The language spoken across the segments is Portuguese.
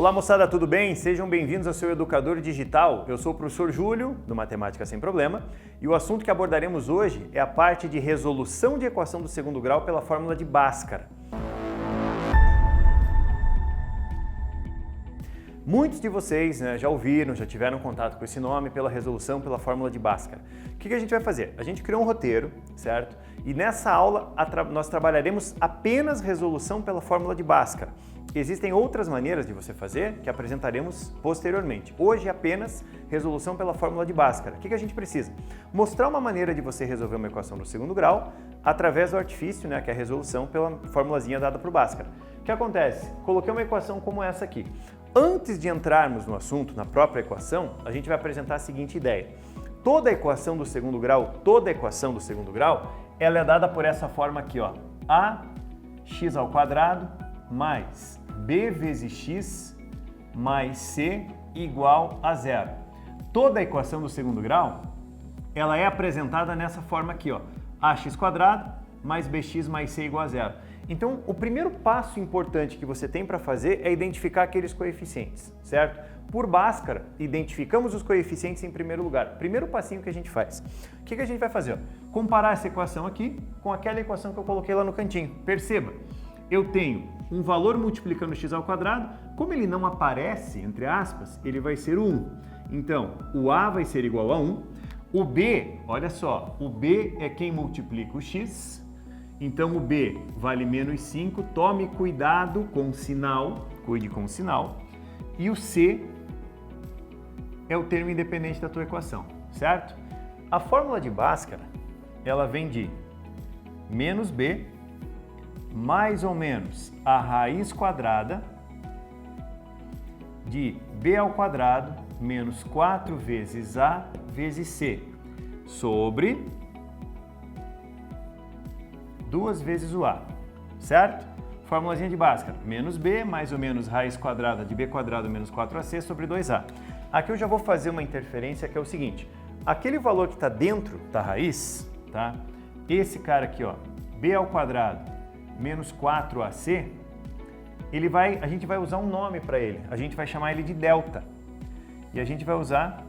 Olá moçada, tudo bem? Sejam bem-vindos ao seu Educador Digital. Eu sou o professor Júlio, do Matemática Sem Problema, e o assunto que abordaremos hoje é a parte de resolução de equação do segundo grau pela fórmula de Bhaskara. Muitos de vocês já ouviram, já tiveram contato com esse nome pela resolução pela fórmula de Bhaskara. O que a gente vai fazer? A gente criou um roteiro, certo? E nessa aula nós trabalharemos apenas resolução pela fórmula de Bhaskara. Existem outras maneiras de você fazer que apresentaremos posteriormente. Hoje apenas resolução pela fórmula de Bhaskara. O que a gente precisa? Mostrar uma maneira de você resolver uma equação do segundo grau através do artifício, que é a resolução pela formulazinha dada por Bhaskara. O que acontece? Coloquei uma equação como essa aqui. Antes de entrarmos no assunto, na própria equação, a gente vai apresentar a seguinte ideia. Toda equação do segundo grau, ela é dada por essa forma aqui, ó. Ax ao quadrado mais b vezes x mais c igual a zero. Toda equação do segundo grau, ela é apresentada nessa forma aqui, ó. Ax quadrado mais bx mais c igual a zero. Então, o primeiro passo importante que você tem para fazer é identificar aqueles coeficientes, certo? Por Bhaskara, identificamos os coeficientes em primeiro lugar. Primeiro passinho que a gente faz. O que a gente vai fazer? Comparar essa equação aqui com aquela equação que eu coloquei lá no cantinho. Perceba, eu tenho um valor multiplicando x ao quadrado. Como ele não aparece, entre aspas, ele vai ser 1. Então, o a vai ser igual a 1. O b, olha só, o b é quem multiplica o x. Então, o b vale menos 5, tome cuidado com o sinal, cuide com o sinal. E o c é o termo independente da tua equação, certo? A fórmula de Bhaskara, ela vem de menos b mais ou menos a raiz quadrada de b ao quadrado menos 4 vezes a vezes c sobre 2 vezes o a, certo? Formulazinha de Bhaskara, menos b mais ou menos raiz quadrada de b quadrado menos 4ac sobre 2a. Aqui eu já vou fazer uma interferência que é o seguinte, aquele valor que está dentro da raiz, tá? Esse cara aqui, ó, b ao quadrado menos 4ac, a gente vai usar um nome para ele, a gente vai chamar ele de delta. E a gente vai usar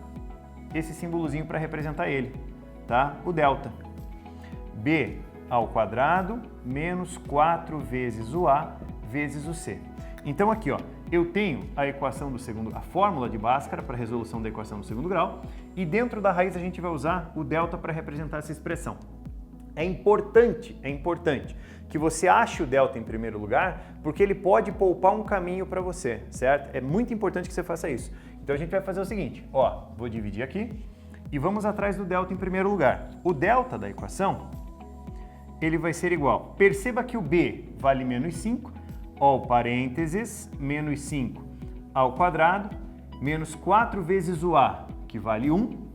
esse símbolozinho para representar ele, tá? O delta. b ao quadrado menos 4 vezes o a vezes o c. Então aqui, ó, eu tenho a equação do segundo, a fórmula de Bhaskara para resolução da equação do segundo grau, e dentro da raiz a gente vai usar o delta para representar essa expressão. É importante que você ache o delta em primeiro lugar, porque ele pode poupar um caminho para você, certo? É muito importante que você faça isso. Então a gente vai fazer o seguinte, ó, vou dividir aqui e vamos atrás do delta em primeiro lugar. O delta da equação, ele vai ser igual, perceba que o b vale menos 5, ó, parênteses, menos 5 ao quadrado, menos 4 vezes o a, que vale 1,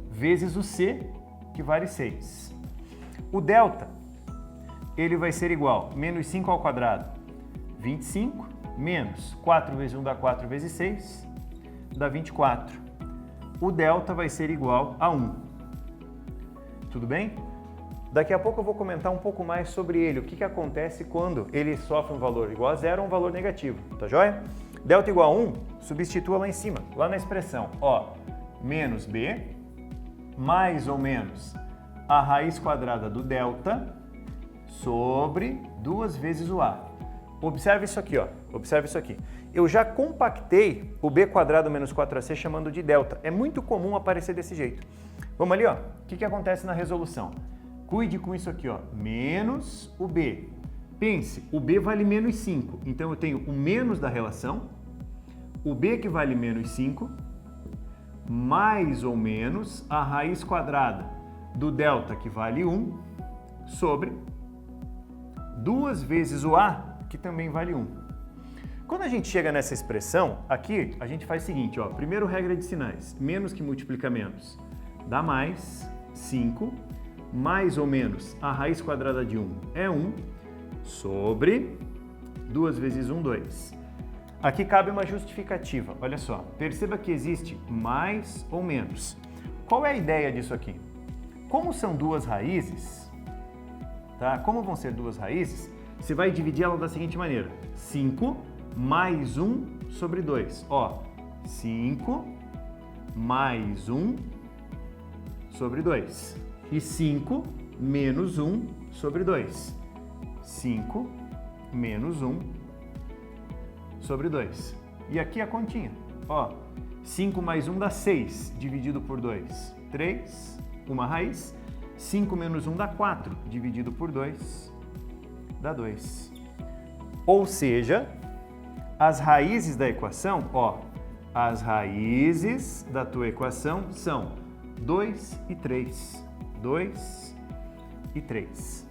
vezes o c, que vale 6. O delta, ele vai ser igual, menos 5 ao quadrado, 25, menos 4 vezes 1 dá 4 vezes 6, dá 24. O delta vai ser igual a 1. Tudo bem? Daqui a pouco eu vou comentar um pouco mais sobre ele, o que acontece quando ele sofre um valor igual a zero ou um valor negativo, tá joia? Delta igual a 1, substitua lá em cima, lá na expressão, ó, menos b, mais ou menos a raiz quadrada do delta sobre 2 vezes o a. Observe isso aqui, ó, observe isso aqui. Eu já compactei o b quadrado menos 4ac chamando de delta, é muito comum aparecer desse jeito. Vamos ali, ó, o que acontece na resolução? Cuide com isso aqui, ó, menos o b. Pense, o b vale menos 5, então eu tenho o menos da relação, o b que vale menos 5, mais ou menos a raiz quadrada do delta que vale 1, sobre 2 vezes o a, que também vale 1. Quando a gente chega nessa expressão, aqui a gente faz o seguinte, ó, primeiro regra de sinais, menos que multiplica menos, dá mais 5, mais ou menos a raiz quadrada de 1 é 1, sobre 2 vezes 1, 2. Aqui cabe uma justificativa, olha só, perceba que existe mais ou menos. Qual é a ideia disso aqui? Como são duas raízes, tá? Como vão ser duas raízes, você vai dividir ela da seguinte maneira, 5 mais 1 sobre 2. Ó, 5 mais 1 sobre 2. E 5 menos 1 sobre 2. 5 menos 1 sobre 2. E aqui a continha. Ó, 5 mais 1 dá 6, dividido por 2, 3, uma raiz. 5 menos 1 dá 4, dividido por 2, dá 2. Ou seja, as raízes da equação, ó, as raízes da tua equação são 2 e 3. 2 e 3.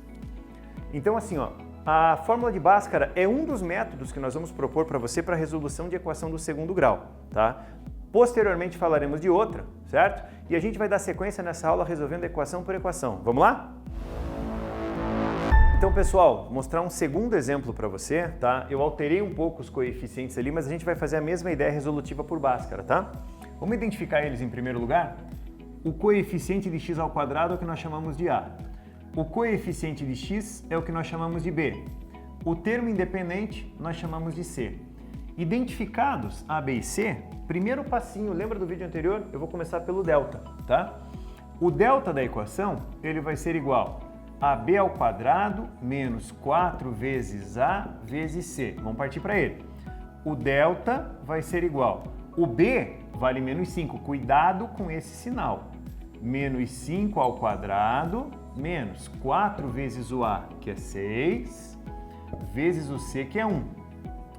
Então, assim, ó, a fórmula de Bhaskara é um dos métodos que nós vamos propor para você para a resolução de equação do segundo grau, tá? Posteriormente falaremos de outra, certo? E a gente vai dar sequência nessa aula resolvendo equação por equação. Vamos lá? Então, pessoal, vou mostrar um segundo exemplo para você, tá? Eu alterei um pouco os coeficientes ali, mas a gente vai fazer a mesma ideia resolutiva por Bhaskara, tá? Vamos identificar eles em primeiro lugar? O coeficiente de x ao quadrado é o que nós chamamos de a. O coeficiente de x é o que nós chamamos de b. O termo independente nós chamamos de c. Identificados a, b e c, primeiro passinho, lembra do vídeo anterior? Eu vou começar pelo delta, tá? O delta da equação, ele vai ser igual a b ao quadrado menos 4 vezes a vezes c. Vamos partir para ele. O delta vai ser igual. O b vale menos 5. Cuidado com esse sinal. Menos 5 ao quadrado menos 4 vezes o a, que é 6, vezes o c, que é 1.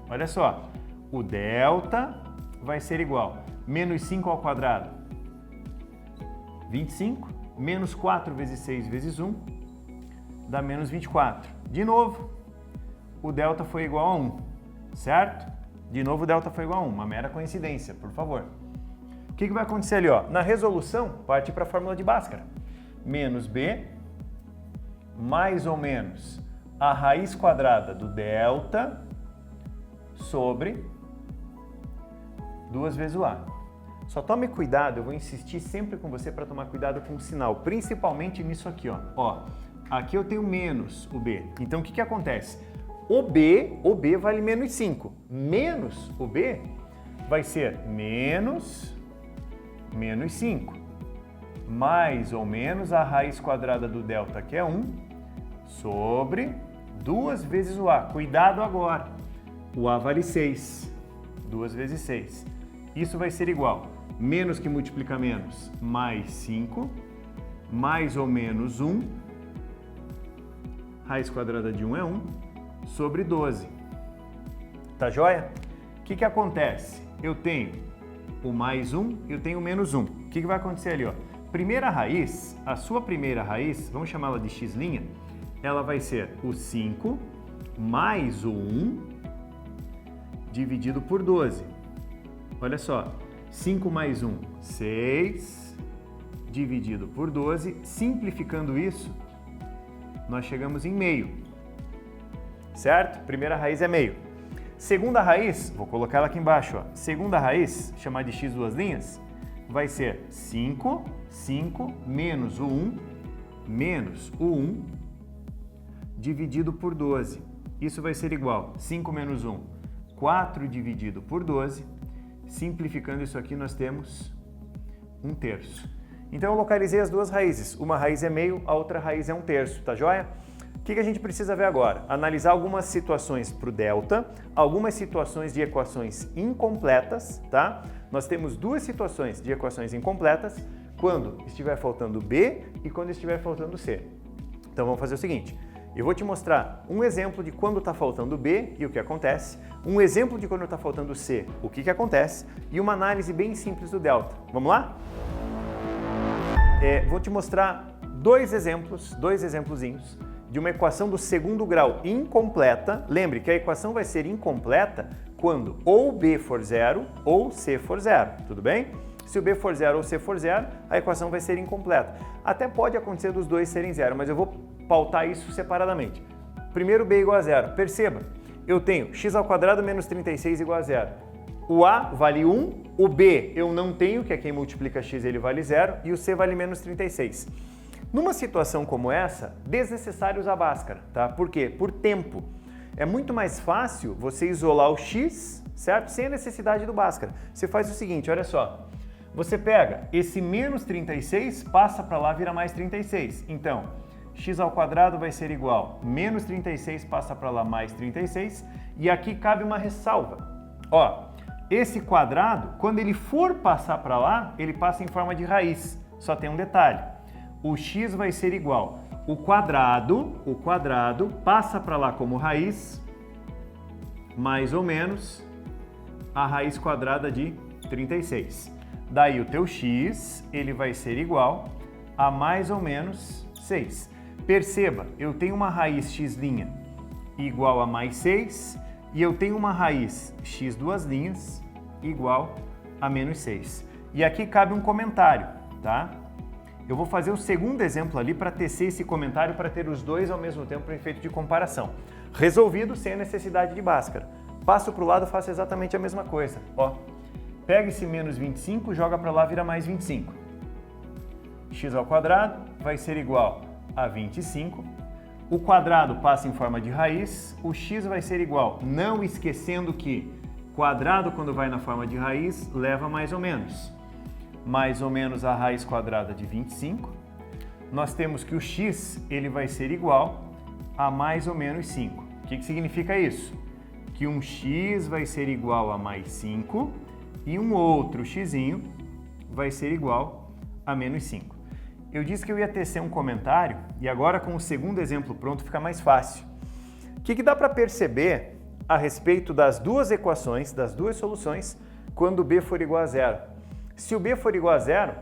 Olha só, o delta vai ser igual. Menos 5 ao quadrado, 25, menos 4 vezes 6 vezes 1, dá menos 24. De novo, o delta foi igual a 1, certo? De novo, o delta foi igual a 1, uma mera coincidência, por favor. O que vai acontecer ali, ó? Na resolução, parte para a fórmula de Bhaskara. Menos b, mais ou menos a raiz quadrada do delta sobre 2 vezes o a. Só tome cuidado, eu vou insistir sempre com você para tomar cuidado com o sinal, principalmente nisso aqui, ó. Ó, aqui eu tenho menos o b. Então, o que acontece? O b vale menos 5. Menos o b vai ser menos 5. Mais ou menos a raiz quadrada do delta, que é 1, sobre 2 vezes o a. Cuidado agora. O a vale 6. 2 vezes 6. Isso vai ser igual. Menos que multiplica menos, mais 5, mais ou menos 1. Raiz quadrada de 1 é 1, sobre 12. Tá joia? O que acontece? Eu tenho o mais 1 e eu tenho o menos 1. O que vai acontecer ali, ó? Primeira raiz, a sua primeira raiz, vamos chamá-la de x', ela vai ser o 5 mais o 1 dividido por 12. Olha só, 5 mais 1, 6, dividido por 12. Simplificando isso, nós chegamos em meio, certo? Primeira raiz é meio. Segunda raiz, vou colocar ela aqui embaixo, ó. Segunda raiz, chamar de x duas linhas, vai ser 5 menos o 1, menos o 1, dividido por 12. Isso vai ser igual a 5 menos 1, 4 dividido por 12. Simplificando isso aqui, nós temos 1/3. Então, eu localizei as duas raízes. Uma raiz é meio, a outra raiz é 1/3, tá joia? O que a gente precisa ver agora? Analisar algumas situações para o delta, algumas situações de equações incompletas, tá? Nós temos duas situações de equações incompletas, quando estiver faltando B e quando estiver faltando C. Então, vamos fazer o seguinte. Eu vou te mostrar um exemplo de quando está faltando B e o que acontece, um exemplo de quando está faltando C, o que acontece, e uma análise bem simples do delta. Vamos lá? Vou te mostrar dois exemplozinhos de uma equação do segundo grau incompleta. Lembre que a equação vai ser incompleta quando ou B for 0 ou C for 0, tudo bem? Se o B for 0 ou C for 0, a equação vai ser incompleta. Até pode acontecer dos dois serem 0, mas eu vou pautar isso separadamente. Primeiro, B igual a 0. Perceba, eu tenho x ao quadrado menos 36 igual a 0. O A vale 1, o B eu não tenho, que é quem multiplica x, ele vale 0, e o C vale menos 36. Numa situação como essa, desnecessário usar Bhaskara, tá? Por quê? Por tempo. É muito mais fácil você isolar o x, certo? Sem a necessidade do Bhaskara. Você faz o seguinte, olha só. Você pega esse menos 36, passa para lá, vira mais 36. Então, x ao quadrado vai ser igual menos 36, passa para lá, mais 36. E aqui cabe uma ressalva. Ó, esse quadrado, quando ele for passar para lá, ele passa em forma de raiz. Só tem um detalhe. O x vai ser igual. O quadrado passa para lá como raiz, mais ou menos a raiz quadrada de 36. Daí o teu x, ele vai ser igual a mais ou menos 6. Perceba, eu tenho uma raiz x' igual a mais 6 e eu tenho uma raiz x duas linhas igual a menos 6. E aqui cabe um comentário, tá? Eu vou fazer o segundo exemplo ali para tecer esse comentário para ter os dois ao mesmo tempo para efeito de comparação. Resolvido sem a necessidade de Bhaskara. Passo para o lado, faço exatamente a mesma coisa. Ó, pega esse menos 25, joga para lá, vira mais 25. X ao quadrado vai ser igual a 25. O quadrado passa em forma de raiz, o x vai ser igual, não esquecendo que quadrado quando vai na forma de raiz leva mais ou menos a raiz quadrada de 25. Nós temos que o x ele vai ser igual a mais ou menos 5. O que significa isso? Que um x vai ser igual a mais 5 e um outro xzinho vai ser igual a menos 5. Eu disse que eu ia tecer um comentário e agora com o segundo exemplo pronto fica mais fácil. O que dá para perceber a respeito das duas equações, das duas soluções, quando b for igual a zero? Se o b for igual a zero,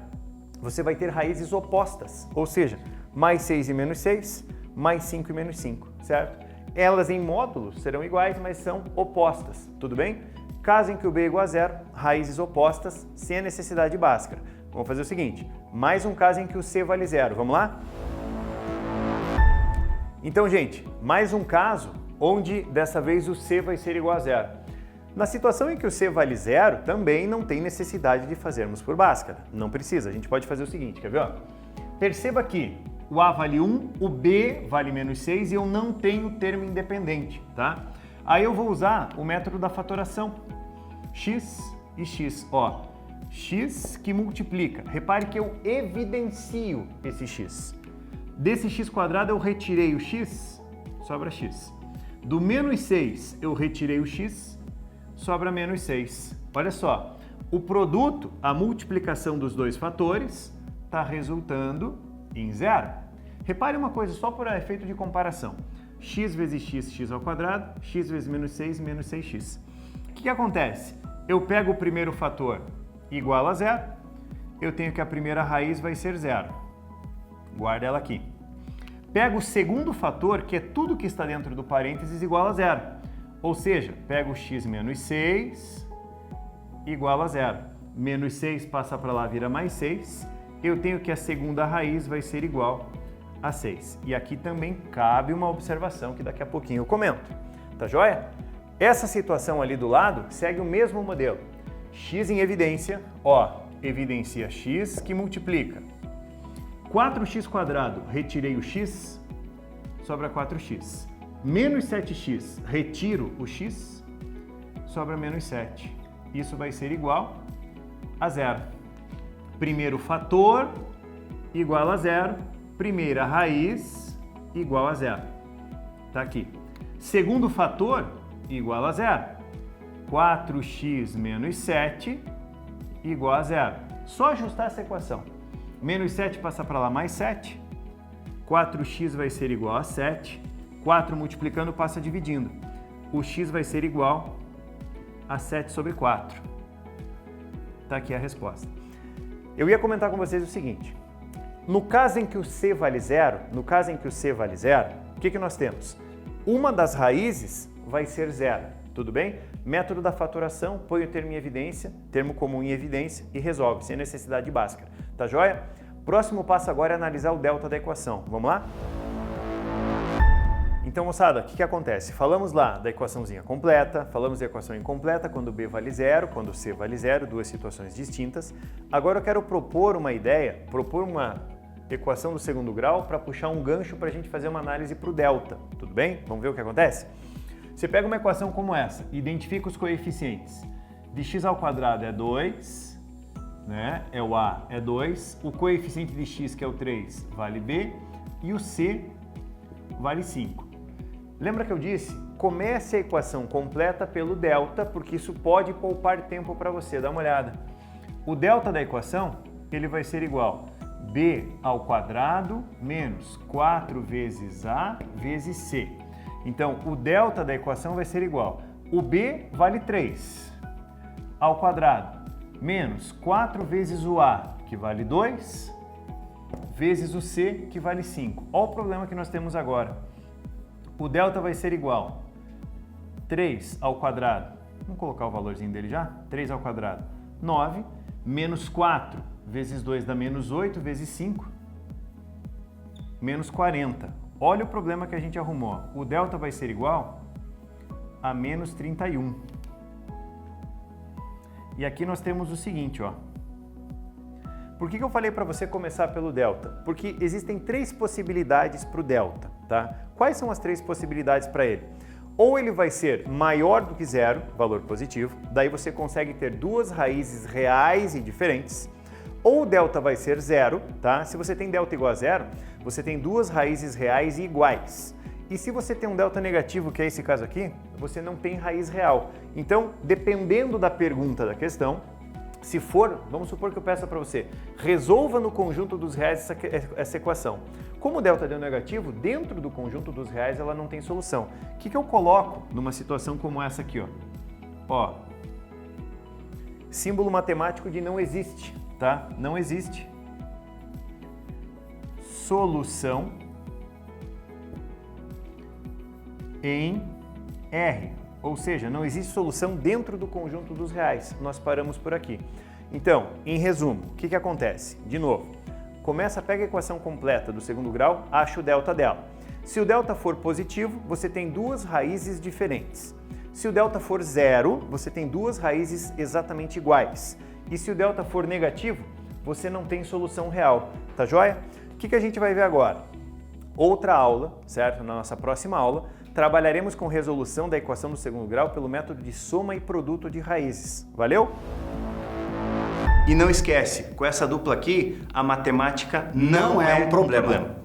você vai ter raízes opostas, ou seja, mais 6 e menos 6, mais 5 e menos 5, certo? Elas em módulos serão iguais, mas são opostas, tudo bem? Caso em que o b é igual a zero, raízes opostas, sem a necessidade de Bhaskara. Vamos fazer o seguinte, mais um caso em que o c vale zero, vamos lá? Então, gente, mais um caso onde dessa vez o c vai ser igual a zero. Na situação em que o c vale zero, também não tem necessidade de fazermos por Bhaskara. Não precisa, a gente pode fazer o seguinte, quer ver? Ó? Perceba que o a vale 1, o b vale menos 6 e eu não tenho termo independente, tá? Aí eu vou usar o método da fatoração. X e x, ó. X que multiplica. Repare que eu evidencio esse x. Desse x quadrado eu retirei o x, sobra x. Do menos 6 eu retirei o x, sobra menos 6. Olha só, o produto, a multiplicação dos dois fatores, está resultando em zero. Repare uma coisa só por efeito de comparação. X vezes x, x ao quadrado, x vezes menos 6, menos 6x. O que acontece? Eu pego o primeiro fator igual a zero, eu tenho que a primeira raiz vai ser zero. Guarda ela aqui. Pego o segundo fator, que é tudo que está dentro do parênteses, igual a zero. Ou seja, pego o x menos 6 igual a zero. Menos 6 passa para lá, vira mais 6. Eu tenho que a segunda raiz vai ser igual a 6. E aqui também cabe uma observação que daqui a pouquinho eu comento. Tá joia? Essa situação ali do lado segue o mesmo modelo. X em evidência, ó, evidencia x que multiplica. 4x quadrado, retirei o x, sobra 4x. Menos 7x, retiro o x, sobra menos 7. Isso vai ser igual a zero. Primeiro fator igual a zero, primeira raiz igual a zero. Tá aqui. Segundo fator igual a zero. 4x menos 7 igual a zero. Só ajustar essa equação. Menos 7 passa para lá, mais 7. 4x vai ser igual a 7. 4 multiplicando passa dividindo. O x vai ser igual a 7 sobre 4. Tá aqui a resposta. Eu ia comentar com vocês o seguinte. No caso em que o c vale zero, o que nós temos? Uma das raízes vai ser zero, tudo bem? Método da fatoração, põe o termo em evidência, termo comum em evidência e resolve, sem necessidade de Bhaskara. Tá joia? Próximo passo agora é analisar o delta da equação. Vamos lá? Então, moçada, o que acontece? Falamos lá da equaçãozinha completa, falamos da equação incompleta, quando b vale zero, quando c vale zero, duas situações distintas. Agora eu quero propor uma ideia, propor uma equação do segundo grau para puxar um gancho para a gente fazer uma análise para o delta, tudo bem? Vamos ver o que acontece? Você pega uma equação como essa, identifica os coeficientes. De x ao quadrado é 2, né? É o a é 2, o coeficiente de x, que é o 3, vale b, e o c vale 5. Lembra que eu disse? Comece a equação completa pelo delta, porque isso pode poupar tempo para você. Dá uma olhada. O delta da equação, ele vai ser igual a b ao quadrado menos 4 vezes a vezes c. Então, o delta da equação vai ser igual. O b vale 3 ao quadrado menos 4 vezes o a, que vale 2, vezes o c, que vale 5. Olha o problema que nós temos agora. O delta vai ser igual a 3 ao quadrado, vamos colocar o valorzinho dele já? 3 ao quadrado, 9, menos 4 vezes 2 dá menos 8, vezes 5, menos 40. Olha o problema que a gente arrumou. O delta vai ser igual a menos 31. E aqui nós temos o seguinte, ó. Por que eu falei para você começar pelo delta? Porque existem 3 possibilidades para o delta, tá? Quais são as 3 possibilidades para ele? Ou ele vai ser maior do que zero, valor positivo, daí você consegue ter 2 raízes reais e diferentes. Ou o delta vai ser zero, tá? Se você tem delta igual a zero, você tem 2 raízes reais e iguais. E se você tem um delta negativo, que é esse caso aqui, você não tem raiz real. Então, dependendo da pergunta da questão, se for, vamos supor que eu peça para você, resolva no conjunto dos reais essa equação. Como o delta deu negativo, dentro do conjunto dos reais ela não tem solução. O que eu coloco numa situação como essa aqui, ó? Ó, símbolo matemático de não existe, tá? Não existe. Solução em R, ou seja, não existe solução dentro do conjunto dos reais. Nós paramos por aqui. Então, em resumo, o que acontece? De novo, pega a equação completa do segundo grau, acha o delta dela. Se o delta for positivo, você tem 2 raízes diferentes. Se o delta for zero, você tem 2 raízes exatamente iguais. E se o delta for negativo, você não tem solução real. Tá joia? O que a gente vai ver agora? Outra aula, certo? Na nossa próxima aula, trabalharemos com resolução da equação do segundo grau pelo método de soma e produto de raízes. Valeu? E não esquece, com essa dupla aqui, a matemática não é um problema.